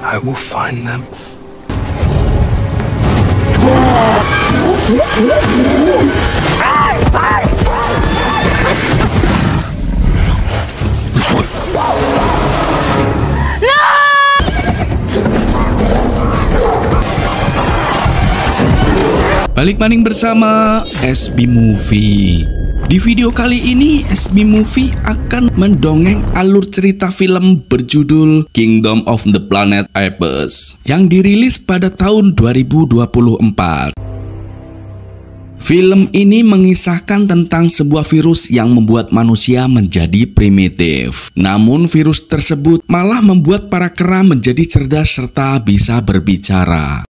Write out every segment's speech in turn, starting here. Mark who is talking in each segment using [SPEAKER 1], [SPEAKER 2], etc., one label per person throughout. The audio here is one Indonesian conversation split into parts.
[SPEAKER 1] I will find them.
[SPEAKER 2] Balik maning bersama SB Movie. Di video kali ini SB Movie akan mendongeng alur cerita film berjudul Kingdom of the Planet Apes yang dirilis pada tahun 2024. Film ini mengisahkan tentang sebuah virus yang membuat manusia menjadi primitif. Namun virus tersebut malah membuat para kera menjadi cerdas serta bisa berbicara.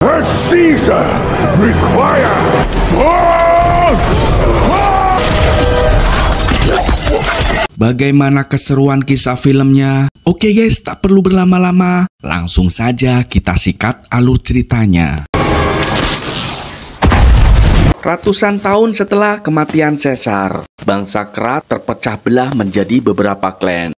[SPEAKER 2] Bagaimana keseruan kisah filmnya? Oke guys, tak perlu berlama-lama. Langsung saja kita sikat alur ceritanya. Ratusan tahun setelah kematian Caesar, bangsa kera terpecah belah menjadi beberapa klan.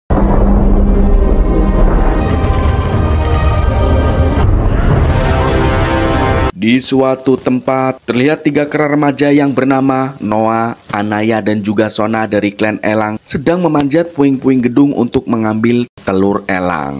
[SPEAKER 2] Di suatu tempat, terlihat 3 kera remaja yang bernama Noah, Anaya, dan juga Sona dari klan elang sedang memanjat puing-puing gedung untuk mengambil telur elang.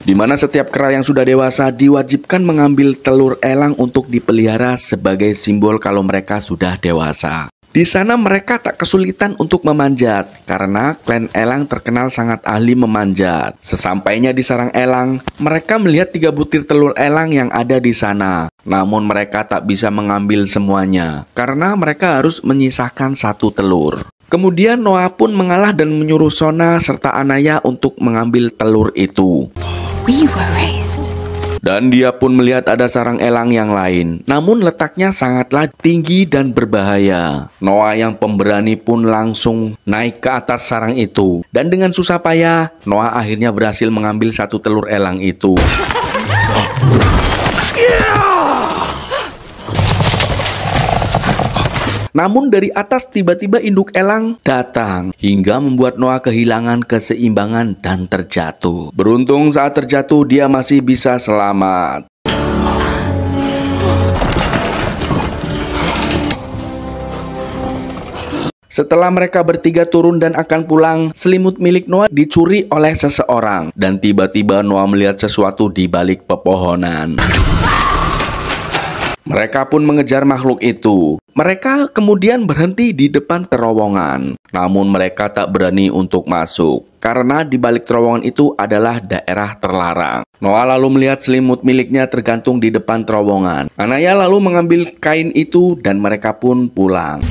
[SPEAKER 2] Di mana setiap kera yang sudah dewasa diwajibkan mengambil telur elang untuk dipelihara sebagai simbol kalau mereka sudah dewasa. Di sana mereka tak kesulitan untuk memanjat, karena klan elang terkenal sangat ahli memanjat. Sesampainya di sarang elang, mereka melihat 3 butir telur elang yang ada di sana. Namun mereka tak bisa mengambil semuanya, karena mereka harus menyisakan 1 telur. Kemudian Noah pun mengalah dan menyuruh Sona serta Anaya untuk mengambil telur itu. Dan dia pun melihat ada sarang elang yang lain, namun letaknya sangatlah tinggi dan berbahaya. Noah yang pemberani pun langsung naik ke atas sarang itu. Dan dengan susah payah, Noah akhirnya berhasil mengambil 1 telur elang itu. Namun dari atas tiba-tiba induk elang datang hingga membuat Noah kehilangan keseimbangan dan terjatuh. Beruntung saat terjatuh dia masih bisa selamat. Setelah mereka bertiga turun dan akan pulang, selimut milik Noah dicuri oleh seseorang. Dan tiba-tiba Noah melihat sesuatu di balik pepohonan. Mereka pun mengejar makhluk itu. Mereka kemudian berhenti di depan terowongan. Namun mereka tak berani untuk masuk, karena di balik terowongan itu adalah daerah terlarang. Noah lalu melihat selimut miliknya tergantung di depan terowongan. Anaya lalu mengambil kain itu dan mereka pun pulang.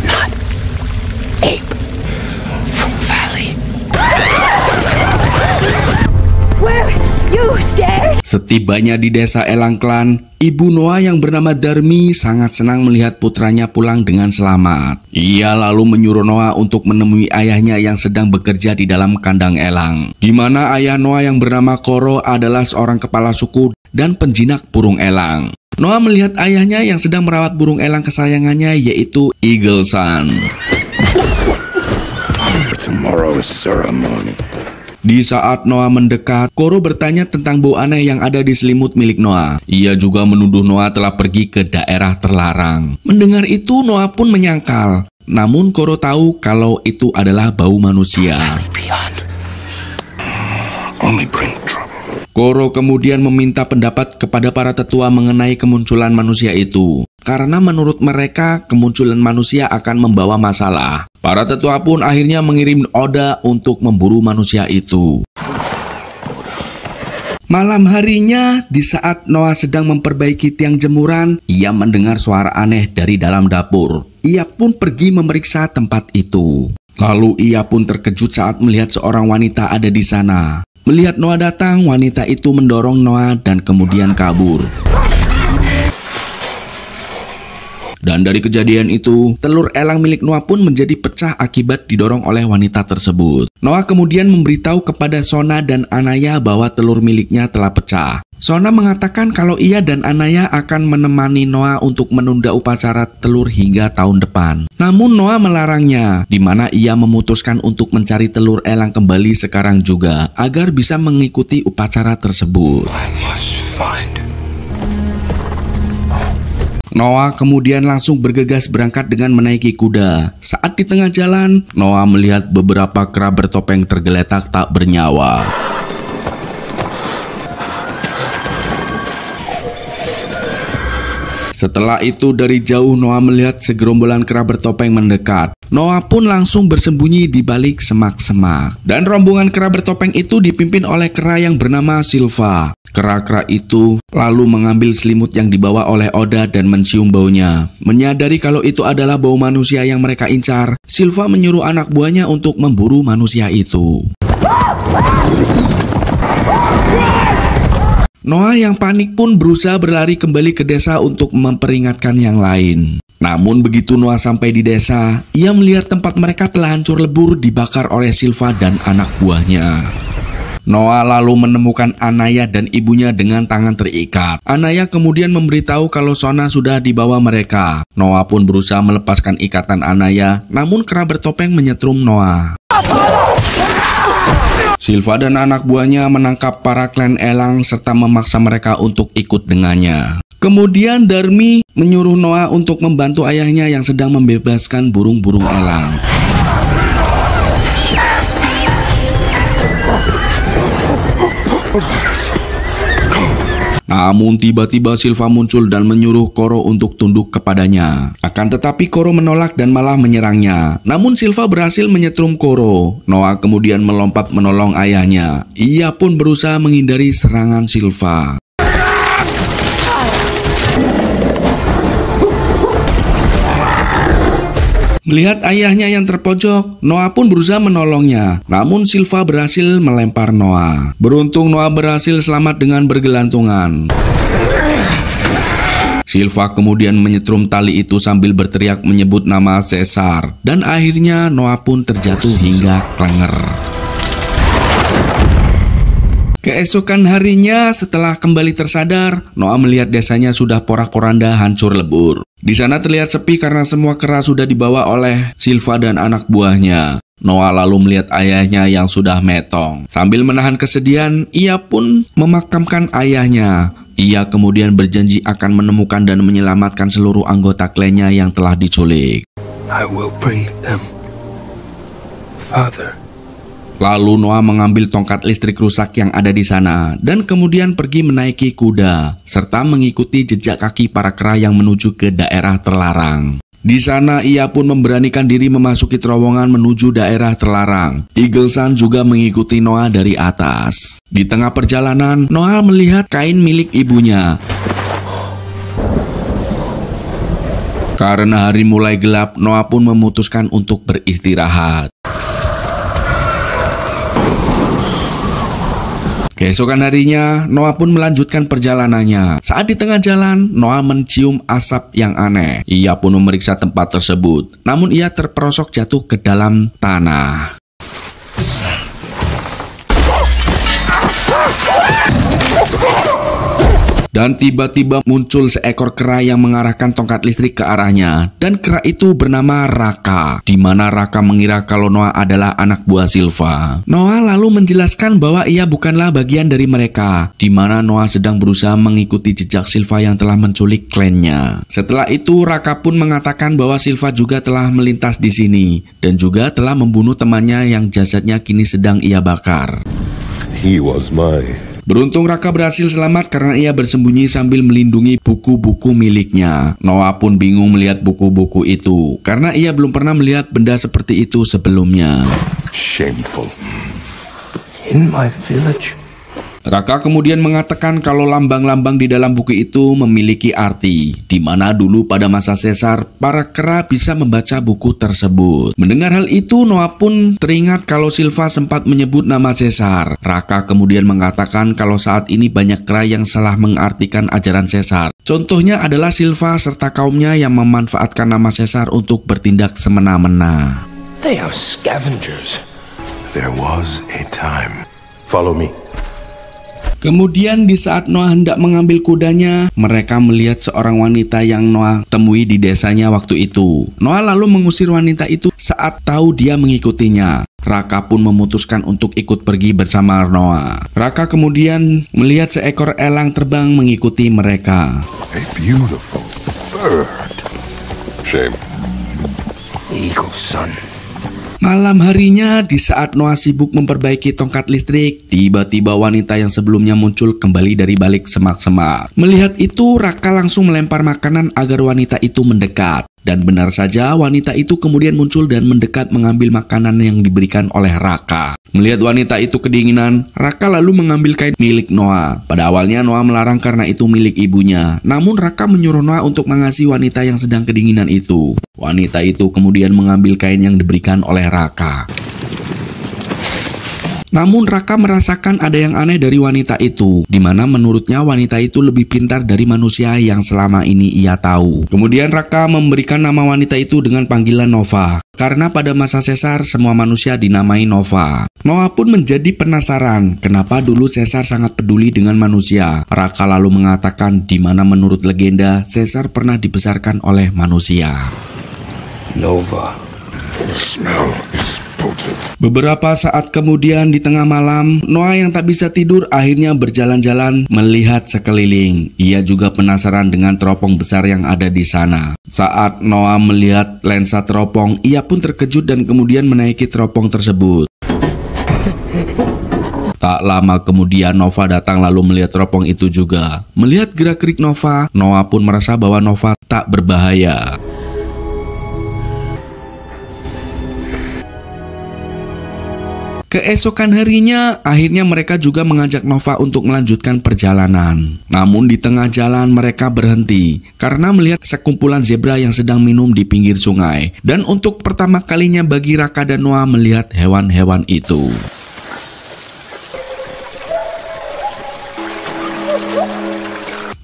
[SPEAKER 2] Setibanya di desa Elang Klan, ibu Noah yang bernama Darmi sangat senang melihat putranya pulang dengan selamat. Ia lalu menyuruh Noah untuk menemui ayahnya yang sedang bekerja di dalam kandang elang. Di mana ayah Noah yang bernama Koro adalah seorang kepala suku dan penjinak burung elang. Noah melihat ayahnya yang sedang merawat burung elang kesayangannya, yaitu Eagle Sun.
[SPEAKER 1] Tomorrow's ceremony.
[SPEAKER 2] Di saat Noah mendekat, Koro bertanya tentang bau aneh yang ada di selimut milik Noah. Ia juga menuduh Noah telah pergi ke daerah terlarang. Mendengar itu, Noah pun menyangkal. Namun Koro tahu kalau itu adalah bau manusia. Koro kemudian meminta pendapat kepada para tetua mengenai kemunculan manusia itu. Karena menurut mereka, kemunculan manusia akan membawa masalah. Para tetua pun akhirnya mengirim Oda untuk memburu manusia itu. Malam harinya, di saat Noah sedang memperbaiki tiang jemuran, ia mendengar suara aneh dari dalam dapur. Ia pun pergi memeriksa tempat itu. Lalu ia pun terkejut saat melihat seorang wanita ada di sana. Melihat Noah datang, wanita itu mendorong Noah dan kemudian kabur. Dan dari kejadian itu, telur elang milik Noah pun menjadi pecah akibat didorong oleh wanita tersebut. Noah kemudian memberitahu kepada Shona dan Anaya bahwa telur miliknya telah pecah. Shona mengatakan kalau ia dan Anaya akan menemani Noah untuk menunda upacara telur hingga tahun depan. Namun Noah melarangnya, di mana ia memutuskan untuk mencari telur elang kembali sekarang juga, agar bisa mengikuti upacara tersebut.
[SPEAKER 1] I must find.
[SPEAKER 2] Noah kemudian langsung bergegas berangkat dengan menaiki kuda. Saat di tengah jalan, Noah melihat beberapa kera bertopeng tergeletak tak bernyawa. Setelah itu dari jauh Noah melihat segerombolan kera bertopeng mendekat. Noah pun langsung bersembunyi di balik semak-semak. Dan rombongan kera bertopeng itu dipimpin oleh kera yang bernama Silva. Kera-kera itu lalu mengambil selimut yang dibawa oleh Oda dan mencium baunya. Menyadari kalau itu adalah bau manusia yang mereka incar, Silva menyuruh anak buahnya untuk memburu manusia itu. Noah yang panik pun berusaha berlari kembali ke desa untuk memperingatkan yang lain. Namun begitu Noah sampai di desa, ia melihat tempat mereka telah hancur lebur dibakar oleh Silva dan anak buahnya. Noah lalu menemukan Anaya dan ibunya dengan tangan terikat. Anaya kemudian memberitahu kalau Shona sudah dibawa mereka. Noah pun berusaha melepaskan ikatan Anaya, namun kera bertopeng menyetrum Noah. Silva dan anak buahnya menangkap para klan elang serta memaksa mereka untuk ikut dengannya. Kemudian Darmi menyuruh Noah untuk membantu ayahnya yang sedang membebaskan burung-burung elang. Namun tiba-tiba Silva muncul dan menyuruh Koro untuk tunduk kepadanya. Akan tetapi Koro menolak dan malah menyerangnya. Namun Silva berhasil menyetrum Koro. Noah kemudian melompat menolong ayahnya. Ia pun berusaha menghindari serangan Silva. Melihat ayahnya yang terpojok, Noah pun berusaha menolongnya. Namun Silva berhasil melempar Noah. Beruntung Noah berhasil selamat dengan bergelantungan. Silva kemudian menyetrum tali itu sambil berteriak menyebut nama Caesar. Dan akhirnya Noah pun terjatuh hingga klenger. Keesokan harinya setelah kembali tersadar, Noah melihat desanya sudah porak-poranda hancur lebur. Di sana terlihat sepi karena semua kera sudah dibawa oleh Silva dan anak buahnya. Noah lalu melihat ayahnya yang sudah metong. Sambil menahan kesedihan, ia pun memakamkan ayahnya. Ia kemudian berjanji akan menemukan dan menyelamatkan seluruh anggota klannya yang telah diculik.
[SPEAKER 1] I will bring them, Father.
[SPEAKER 2] Lalu Noah mengambil tongkat listrik rusak yang ada di sana dan kemudian pergi menaiki kuda serta mengikuti jejak kaki para kera yang menuju ke daerah terlarang. Di sana ia pun memberanikan diri memasuki terowongan menuju daerah terlarang. Eagle Sun juga mengikuti Noah dari atas. Di tengah perjalanan, Noah melihat kain milik ibunya. Karena hari mulai gelap, Noah pun memutuskan untuk beristirahat. Keesokan harinya, Noah pun melanjutkan perjalanannya. Saat di tengah jalan, Noah mencium asap yang aneh. Ia pun memeriksa tempat tersebut. Namun ia terperosok jatuh ke dalam tanah. Dan tiba-tiba muncul seekor kera yang mengarahkan tongkat listrik ke arahnya. Dan kera itu bernama Raka, di mana Raka mengira kalau Noah adalah anak buah Silva. Noah lalu menjelaskan bahwa ia bukanlah bagian dari mereka, di mana Noah sedang berusaha mengikuti jejak Silva yang telah menculik klannya. Setelah itu Raka pun mengatakan bahwa Silva juga telah melintas di sini dan juga telah membunuh temannya yang jasadnya kini sedang ia bakar.
[SPEAKER 3] He was my...
[SPEAKER 2] Beruntung Raka berhasil selamat karena ia bersembunyi sambil melindungi buku-buku miliknya. Noah pun bingung melihat buku-buku itu karena ia belum pernah melihat benda seperti itu sebelumnya.
[SPEAKER 3] Shameful.
[SPEAKER 1] In my village.
[SPEAKER 2] Raka kemudian mengatakan kalau lambang-lambang di dalam buku itu memiliki arti, di mana dulu pada masa Caesar, para kera bisa membaca buku tersebut. Mendengar hal itu, Noah pun teringat kalau Silva sempat menyebut nama Caesar. Raka kemudian mengatakan kalau saat ini banyak kera yang salah mengartikan ajaran Caesar. Contohnya adalah Silva serta kaumnya yang memanfaatkan nama Caesar untuk bertindak semena-mena.
[SPEAKER 1] They are scavengers.
[SPEAKER 3] There was a time. Follow me.
[SPEAKER 2] Kemudian di saat Noah hendak mengambil kudanya, mereka melihat seorang wanita yang Noah temui di desanya waktu itu. Noah lalu mengusir wanita itu saat tahu dia mengikutinya. Raka pun memutuskan untuk ikut pergi bersama Noah. Raka kemudian melihat seekor elang terbang mengikuti mereka.
[SPEAKER 3] A beautiful bird. Shame.
[SPEAKER 1] Eagle's son.
[SPEAKER 2] Malam harinya, di saat Noah sibuk memperbaiki tongkat listrik, tiba-tiba wanita yang sebelumnya muncul kembali dari balik semak-semak. Melihat itu, Raka langsung melempar makanan agar wanita itu mendekat. Dan benar saja, wanita itu kemudian muncul dan mendekat mengambil makanan yang diberikan oleh Raka. Melihat wanita itu kedinginan, Raka lalu mengambil kain milik Noah. Pada awalnya Noah melarang karena itu milik ibunya. Namun Raka menyuruh Noah untuk mengasihi wanita yang sedang kedinginan itu. Wanita itu kemudian mengambil kain yang diberikan oleh Raka. Namun Raka merasakan ada yang aneh dari wanita itu, di mana menurutnya wanita itu lebih pintar dari manusia yang selama ini ia tahu. Kemudian Raka memberikan nama wanita itu dengan panggilan Nova, karena pada masa Caesar semua manusia dinamai Nova. Noah pun menjadi penasaran kenapa dulu Caesar sangat peduli dengan manusia. Raka lalu mengatakan di mana menurut legenda Caesar pernah dibesarkan oleh manusia.
[SPEAKER 1] Nova.
[SPEAKER 3] The smell is potent.
[SPEAKER 2] Beberapa saat kemudian di tengah malam, Noah yang tak bisa tidur akhirnya berjalan-jalan melihat sekeliling. Ia juga penasaran dengan teropong besar yang ada di sana. Saat Noah melihat lensa teropong, ia pun terkejut dan kemudian menaiki teropong tersebut. Tak lama kemudian Nova datang lalu melihat teropong itu juga. Melihat gerak-gerik Nova, Noah pun merasa bahwa Nova tak berbahaya. Keesokan harinya, akhirnya mereka juga mengajak Nova untuk melanjutkan perjalanan. Namun di tengah jalan mereka berhenti karena melihat sekumpulan zebra yang sedang minum di pinggir sungai. Dan untuk pertama kalinya bagi Raka dan Noah melihat hewan-hewan itu.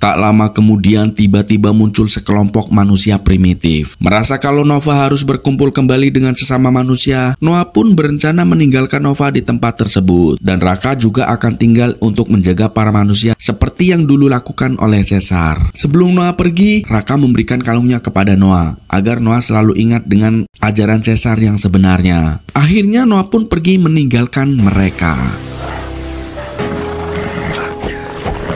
[SPEAKER 2] Tak lama kemudian tiba-tiba muncul sekelompok manusia primitif. Merasa kalau Nova harus berkumpul kembali dengan sesama manusia, Noah pun berencana meninggalkan Nova di tempat tersebut. Dan Raka juga akan tinggal untuk menjaga para manusia seperti yang dulu lakukan oleh Caesar. Sebelum Noah pergi, Raka memberikan kalungnya kepada Noah agar Noah selalu ingat dengan ajaran Caesar yang sebenarnya. Akhirnya Noah pun pergi meninggalkan mereka.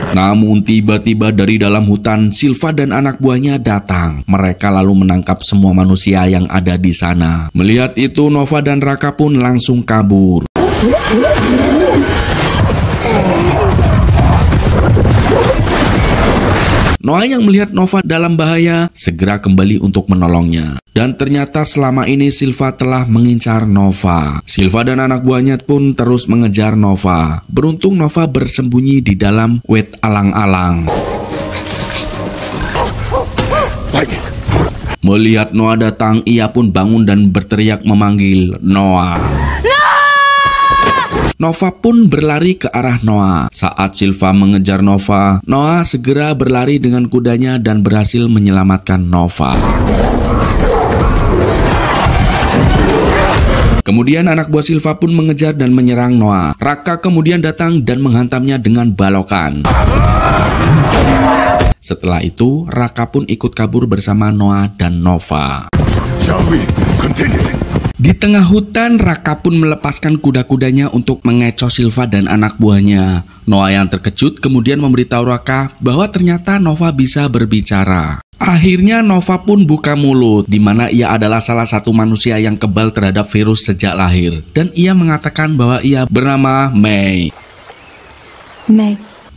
[SPEAKER 2] Namun tiba-tiba dari dalam hutan, Silva dan anak buahnya datang. Mereka lalu menangkap semua manusia yang ada di sana. Melihat itu, Nova dan Raka pun langsung kabur. Noah yang melihat Nova dalam bahaya segera kembali untuk menolongnya. Dan ternyata selama ini Silva telah mengincar Nova. Silva dan anak buahnya pun terus mengejar Nova. Beruntung Nova bersembunyi di dalam wet alang-alang. Melihat Noah datang, ia pun bangun dan berteriak memanggil Noah. Nova pun berlari ke arah Noah. Saat Silva mengejar Nova, Noah segera berlari dengan kudanya dan berhasil menyelamatkan Nova. Kemudian anak buah Silva pun mengejar dan menyerang Noah. Raka kemudian datang dan menghantamnya dengan balokan. Setelah itu, Raka pun ikut kabur bersama Noah dan Nova.
[SPEAKER 3] Shall we continue?
[SPEAKER 2] Di tengah hutan, Raka pun melepaskan kuda-kudanya untuk mengecoh Silva dan anak buahnya. Noah yang terkejut kemudian memberitahu Raka bahwa ternyata Nova bisa berbicara. Akhirnya Nova pun buka mulut, di mana ia adalah salah satu manusia yang kebal terhadap virus sejak lahir. Dan ia mengatakan bahwa ia bernama May.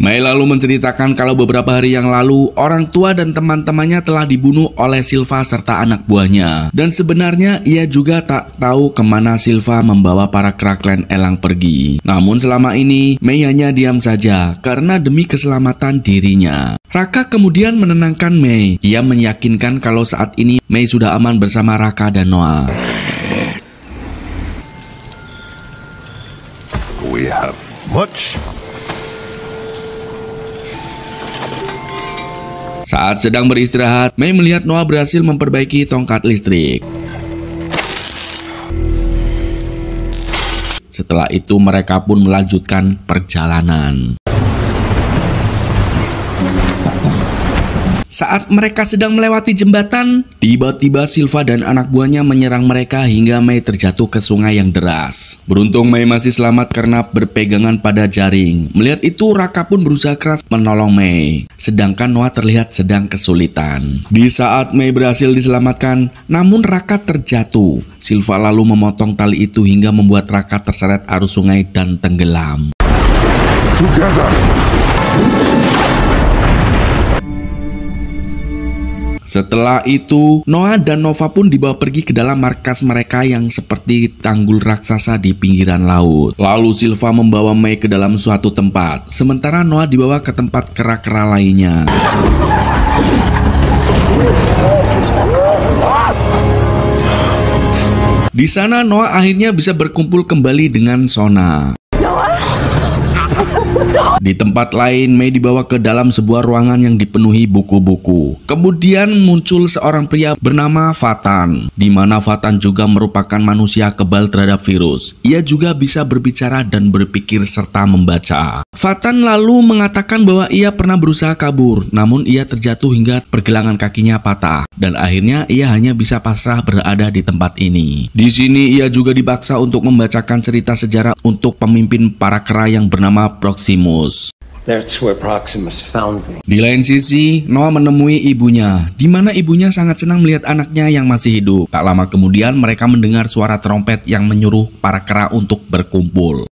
[SPEAKER 2] May lalu menceritakan kalau beberapa hari yang lalu orang tua dan teman-temannya telah dibunuh oleh Silva serta anak buahnya. Dan sebenarnya ia juga tak tahu kemana Silva membawa para kraklen elang pergi. Namun selama ini May hanya diam saja karena demi keselamatan dirinya. Raka kemudian menenangkan May. Ia meyakinkan kalau saat ini May sudah aman bersama Raka dan Noah.
[SPEAKER 3] We have much
[SPEAKER 2] Saat sedang beristirahat, Mei melihat Noah berhasil memperbaiki tongkat listrik. Setelah itu mereka pun melanjutkan perjalanan. Saat mereka sedang melewati jembatan, tiba-tiba Silva dan anak buahnya menyerang mereka hingga Mei terjatuh ke sungai yang deras. Beruntung Mei masih selamat karena berpegangan pada jaring. Melihat itu, Raka pun berusaha keras menolong Mei, sedangkan Noah terlihat sedang kesulitan. Di saat Mei berhasil diselamatkan, namun Raka terjatuh. Silva lalu memotong tali itu hingga membuat Raka terseret arus sungai dan tenggelam. Setelah itu, Noah dan Nova pun dibawa pergi ke dalam markas mereka yang seperti tanggul raksasa di pinggiran laut. Lalu Silva membawa Mei ke dalam suatu tempat, sementara Noah dibawa ke tempat kera-kera lainnya. Di sana Noah akhirnya bisa berkumpul kembali dengan Sona. Di tempat lain, Mei dibawa ke dalam sebuah ruangan yang dipenuhi buku-buku. Kemudian muncul seorang pria bernama Fatan, di mana Fatan juga merupakan manusia kebal terhadap virus. Ia juga bisa berbicara dan berpikir serta membaca. Fatan lalu mengatakan bahwa ia pernah berusaha kabur, namun ia terjatuh hingga pergelangan kakinya patah, dan akhirnya ia hanya bisa pasrah berada di tempat ini. Di sini ia juga dipaksa untuk membacakan cerita sejarah untuk pemimpin para kera yang bernama Proximus.
[SPEAKER 4] That's where Proximus found me.
[SPEAKER 2] Di lain sisi, Noah menemui ibunya, di mana ibunya sangat senang melihat anaknya yang masih hidup. Tak lama kemudian, mereka mendengar suara trompet yang menyuruh para kera untuk berkumpul.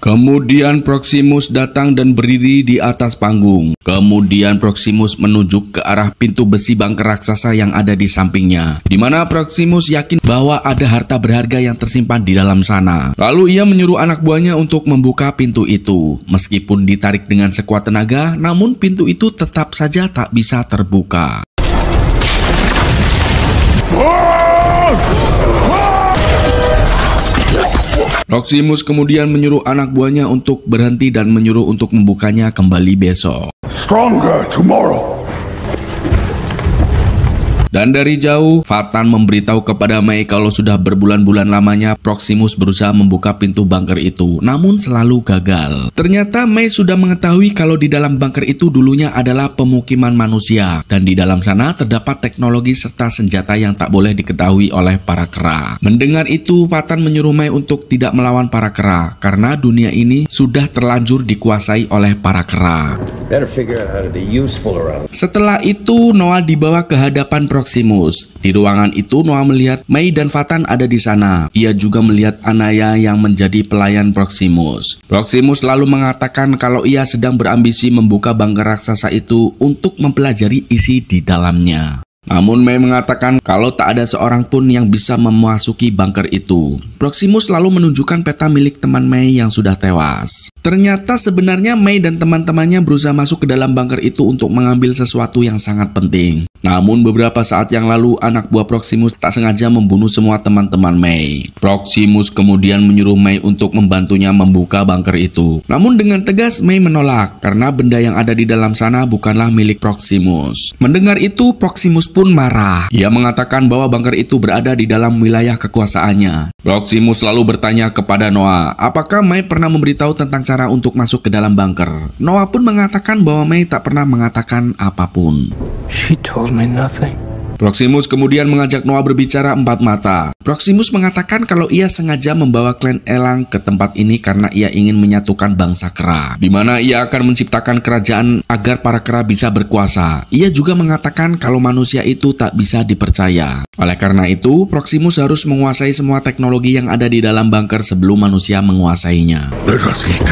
[SPEAKER 2] Kemudian Proximus datang dan berdiri di atas panggung. Kemudian Proximus menunjuk ke arah pintu besi bunker raksasa yang ada di sampingnya, di mana Proximus yakin bahwa ada harta berharga yang tersimpan di dalam sana. Lalu ia menyuruh anak buahnya untuk membuka pintu itu. Meskipun ditarik dengan sekuat tenaga, namun pintu itu tetap saja tak bisa terbuka. Proximus kemudian menyuruh anak buahnya untuk berhenti dan menyuruh untuk membukanya kembali besok.
[SPEAKER 3] Stronger tomorrow.
[SPEAKER 2] Dan dari jauh, Fatan memberitahu kepada Mei kalau sudah berbulan-bulan lamanya Proximus berusaha membuka pintu bunker itu, namun selalu gagal. Ternyata Mei sudah mengetahui kalau di dalam bunker itu dulunya adalah pemukiman manusia, dan di dalam sana terdapat teknologi serta senjata yang tak boleh diketahui oleh para kera. Mendengar itu, Fatan menyuruh Mei untuk tidak melawan para kera, karena dunia ini sudah terlanjur dikuasai oleh para kera. Setelah itu, Noah dibawa ke hadapan Proximus. Di ruangan itu, Noah melihat Mei dan Fatan ada di sana. Ia juga melihat Anaya yang menjadi pelayan Proximus. Proximus lalu mengatakan kalau ia sedang berambisi membuka bunker raksasa itu untuk mempelajari isi di dalamnya. Namun Mei mengatakan kalau tak ada seorang pun yang bisa memasuki bunker itu. Proximus lalu menunjukkan peta milik teman Mei yang sudah tewas. Ternyata sebenarnya Mei dan teman-temannya berusaha masuk ke dalam bunker itu untuk mengambil sesuatu yang sangat penting. Namun beberapa saat yang lalu anak buah Proximus tak sengaja membunuh semua teman-teman Mei. Proximus kemudian menyuruh Mei untuk membantunya membuka bunker itu. Namun dengan tegas Mei menolak karena benda yang ada di dalam sana bukanlah milik Proximus. Mendengar itu Proximus pun marah. Ia mengatakan bahwa bunker itu berada di dalam wilayah kekuasaannya. Proximus lalu bertanya kepada Noah, apakah Mei pernah memberitahu tentang cara untuk masuk ke dalam bunker? Noah pun mengatakan bahwa Mei tak pernah mengatakan apapun.
[SPEAKER 1] She told me nothing.
[SPEAKER 2] Proximus kemudian mengajak Noah berbicara empat mata. Proximus mengatakan kalau ia sengaja membawa klan Elang ke tempat ini karena ia ingin menyatukan bangsa kera, di mana ia akan menciptakan kerajaan agar para kera bisa berkuasa. Ia juga mengatakan kalau manusia itu tak bisa dipercaya. Oleh karena itu, Proximus harus menguasai semua teknologi yang ada di dalam bunker sebelum manusia menguasainya.
[SPEAKER 3] Let us eat.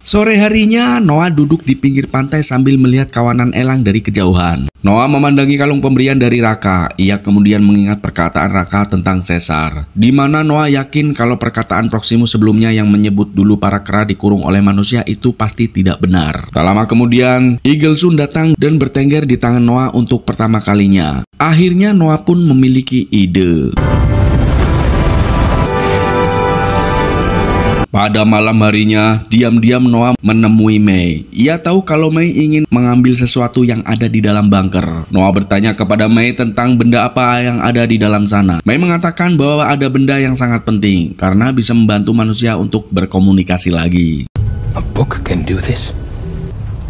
[SPEAKER 2] Sore harinya, Noah duduk di pinggir pantai sambil melihat kawanan elang dari kejauhan. Noah memandangi kalung pemberian dari Raka. Ia kemudian mengingat perkataan Raka tentang Caesar, di mana Noah yakin kalau perkataan Proximus sebelumnya yang menyebut dulu para kera dikurung oleh manusia itu pasti tidak benar. Tak lama kemudian, Eagle Sun datang dan bertengger di tangan Noah untuk pertama kalinya. Akhirnya Noah pun memiliki ide. Pada malam harinya, diam-diam Noah menemui May. Ia tahu kalau May ingin mengambil sesuatu yang ada di dalam bunker. Noah bertanya kepada May tentang benda apa yang ada di dalam sana. May mengatakan bahwa ada benda yang sangat penting karena bisa membantu manusia untuk berkomunikasi lagi.
[SPEAKER 1] A book can do this.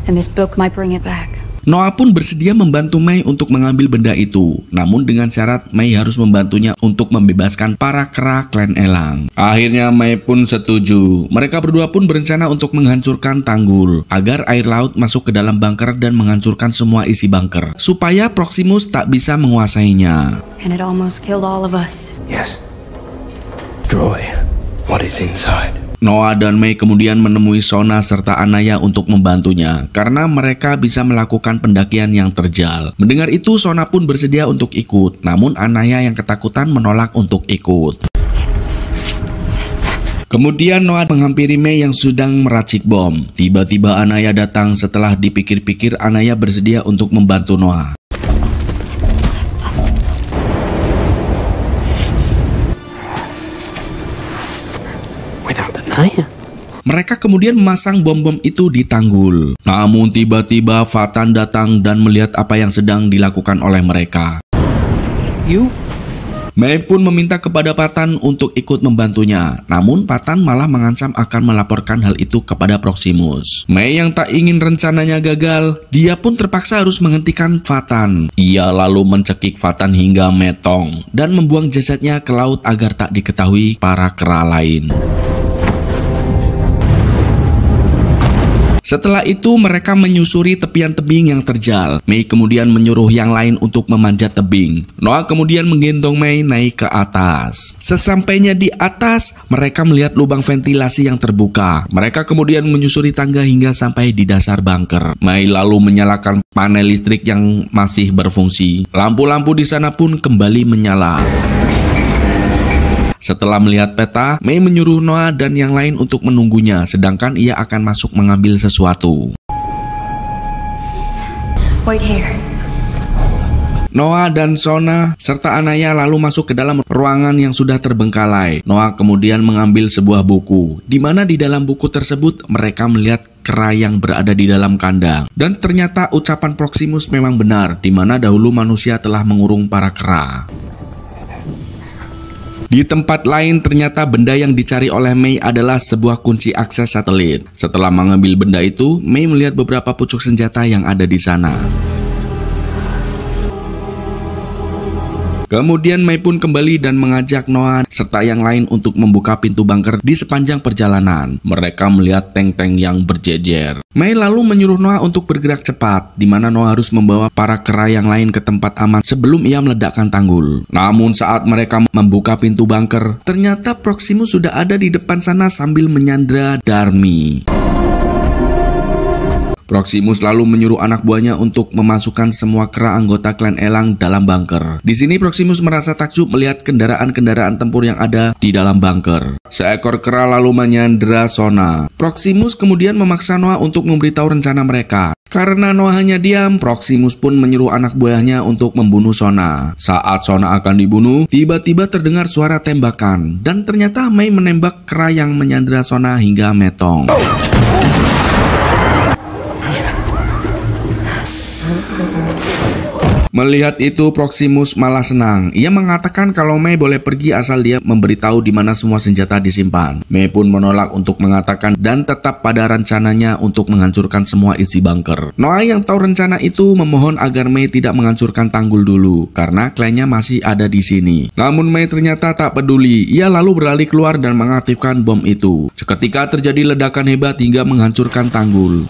[SPEAKER 5] And this book might bring it back.
[SPEAKER 2] Noah pun bersedia membantu May untuk mengambil benda itu. Namun dengan syarat May harus membantunya untuk membebaskan para kera klan Elang. Akhirnya May pun setuju. Mereka berdua pun berencana untuk menghancurkan tanggul agar air laut masuk ke dalam bunker dan menghancurkan semua isi bunker supaya Proximus tak bisa menguasainya.
[SPEAKER 5] And it almost killed all of us.
[SPEAKER 1] Yes. Destroy what is inside.
[SPEAKER 2] Noah dan May kemudian menemui Sona serta Anaya untuk membantunya karena mereka bisa melakukan pendakian yang terjal. Mendengar itu, Sona pun bersedia untuk ikut, namun Anaya yang ketakutan menolak untuk ikut. Kemudian Noah menghampiri May yang sedang meracik bom. Tiba-tiba Anaya datang. Setelah dipikir-pikir, Anaya bersedia untuk membantu Noah. Mereka kemudian memasang bom-bom itu di tanggul. Namun tiba-tiba Fatan datang dan melihat apa yang sedang dilakukan oleh mereka. May pun meminta kepada Fatan untuk ikut membantunya. Namun Fatan malah mengancam akan melaporkan hal itu kepada Proximus. May yang tak ingin rencananya gagal, dia pun terpaksa harus menghentikan Fatan. Ia lalu mencekik Fatan hingga metong dan membuang jasadnya ke laut agar tak diketahui para kera lain. Setelah itu mereka menyusuri tepian tebing yang terjal. May kemudian menyuruh yang lain untuk memanjat tebing. Noah kemudian menggendong May naik ke atas. Sesampainya di atas, mereka melihat lubang ventilasi yang terbuka. Mereka kemudian menyusuri tangga hingga sampai di dasar bunker. May lalu menyalakan panel listrik yang masih berfungsi. Lampu-lampu di sana pun kembali menyala. Setelah melihat peta, May menyuruh Noah dan yang lain untuk menunggunya, sedangkan ia akan masuk mengambil sesuatu.
[SPEAKER 5] Wait here.
[SPEAKER 2] Noah dan Sona serta Anaya lalu masuk ke dalam ruangan yang sudah terbengkalai. Noah kemudian mengambil sebuah buku, di mana di dalam buku tersebut mereka melihat kera yang berada di dalam kandang. Dan ternyata ucapan Proximus memang benar, di mana dahulu manusia telah mengurung para kera. Di tempat lain ternyata benda yang dicari oleh May adalah sebuah kunci akses satelit. Setelah mengambil benda itu, May melihat beberapa pucuk senjata yang ada di sana. Kemudian May pun kembali dan mengajak Noah serta yang lain untuk membuka pintu bunker di sepanjang perjalanan. Mereka melihat tank-tank yang berjejer. May lalu menyuruh Noah untuk bergerak cepat, di mana Noah harus membawa para kera yang lain ke tempat aman sebelum ia meledakkan tanggul. Namun saat mereka membuka pintu bunker, ternyata Proximus sudah ada di depan sana sambil menyandra Darmi. Proximus lalu menyuruh anak buahnya untuk memasukkan semua kera anggota klan Elang dalam bunker. Di sini Proximus merasa takjub melihat kendaraan-kendaraan tempur yang ada di dalam bunker. Seekor kera lalu menyandera Sona. Proximus kemudian memaksa Noah untuk memberitahu rencana mereka. Karena Noah hanya diam, Proximus pun menyuruh anak buahnya untuk membunuh Sona. Saat Sona akan dibunuh, tiba-tiba terdengar suara tembakan. Dan ternyata May menembak kera yang menyandera Sona hingga metong. Melihat itu, Proximus malah senang. Ia mengatakan kalau May boleh pergi asal dia memberitahu di mana semua senjata disimpan. May pun menolak untuk mengatakan dan tetap pada rencananya untuk menghancurkan semua isi bunker. Noah yang tahu rencana itu memohon agar May tidak menghancurkan tanggul dulu karena klannya masih ada di sini. Namun May ternyata tak peduli. Ia lalu berlari keluar dan mengaktifkan bom itu. Seketika terjadi ledakan hebat hingga menghancurkan tanggul.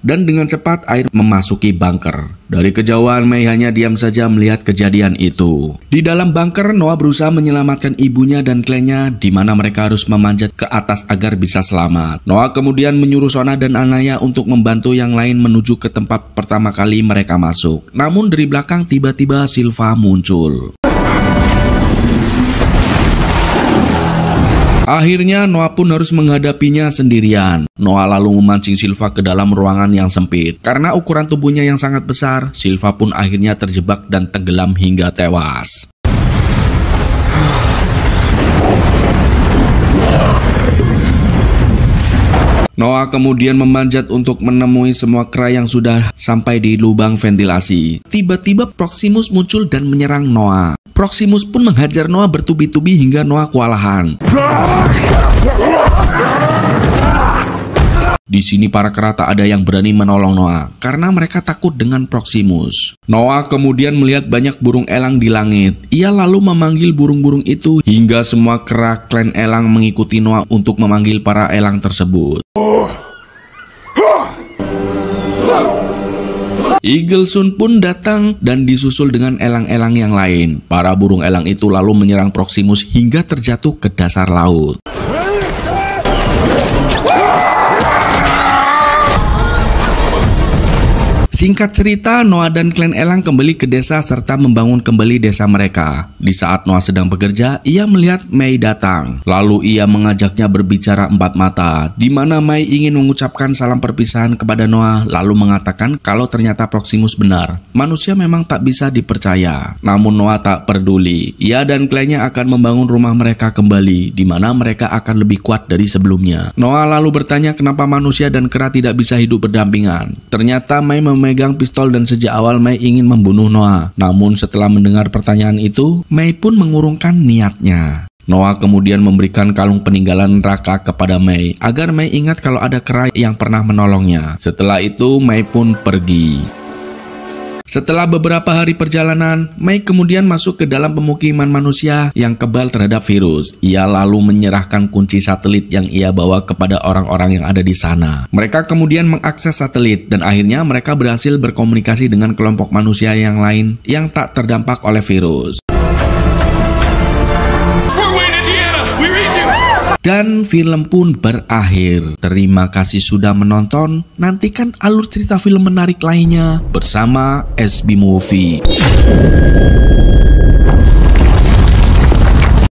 [SPEAKER 2] Dan dengan cepat air memasuki bunker. Dari kejauhan May hanya diam saja melihat kejadian itu. Di dalam bunker, Noah berusaha menyelamatkan ibunya dan klannya, di mana mereka harus memanjat ke atas agar bisa selamat. Noah kemudian menyuruh Sona dan Anaya untuk membantu yang lain menuju ke tempat pertama kali mereka masuk. Namun dari belakang tiba-tiba Silva muncul. Akhirnya Noah pun harus menghadapinya sendirian. Noah lalu memancing Silva ke dalam ruangan yang sempit. Karena ukuran tubuhnya yang sangat besar, Silva pun akhirnya terjebak dan tenggelam hingga tewas. Noah kemudian memanjat untuk menemui semua kera yang sudah sampai di lubang ventilasi. Tiba-tiba Proximus muncul dan menyerang Noah. Proximus pun menghajar Noah bertubi-tubi hingga Noah kewalahan. Di sini para kera tak ada yang berani menolong Noah karena mereka takut dengan Proximus. Noah kemudian melihat banyak burung elang di langit. Ia lalu memanggil burung-burung itu hingga semua kera klan elang mengikuti Noah untuk memanggil para elang tersebut. Eagleson pun datang dan disusul dengan elang-elang yang lain. Para burung elang itu lalu menyerang Proximus hingga terjatuh ke dasar laut. Singkat cerita, Noah dan klan elang kembali ke desa serta membangun kembali desa mereka. Di saat Noah sedang bekerja, ia melihat Mei datang. Lalu ia mengajaknya berbicara empat mata, di mana Mei ingin mengucapkan salam perpisahan kepada Noah, lalu mengatakan kalau ternyata Proximus benar. Manusia memang tak bisa dipercaya. Namun Noah tak peduli. Ia dan klannya akan membangun rumah mereka kembali, di mana mereka akan lebih kuat dari sebelumnya. Noah lalu bertanya kenapa manusia dan kera tidak bisa hidup berdampingan. Ternyata Mei memegang pistol dan sejak awal Mei ingin membunuh Noah. Namun setelah mendengar pertanyaan itu, Mei pun mengurungkan niatnya. Noah kemudian memberikan kalung peninggalan neraka kepada Mei agar Mei ingat kalau ada kera yang pernah menolongnya. Setelah itu Mei pun pergi. Setelah beberapa hari perjalanan, Mei kemudian masuk ke dalam pemukiman manusia yang kebal terhadap virus. Ia lalu menyerahkan kunci satelit yang ia bawa kepada orang-orang yang ada di sana. Mereka kemudian mengakses satelit dan akhirnya mereka berhasil berkomunikasi dengan kelompok manusia yang lain yang tak terdampak oleh virus. Dan film pun berakhir. Terima kasih sudah menonton. Nantikan alur cerita film menarik lainnya bersama SB Movie.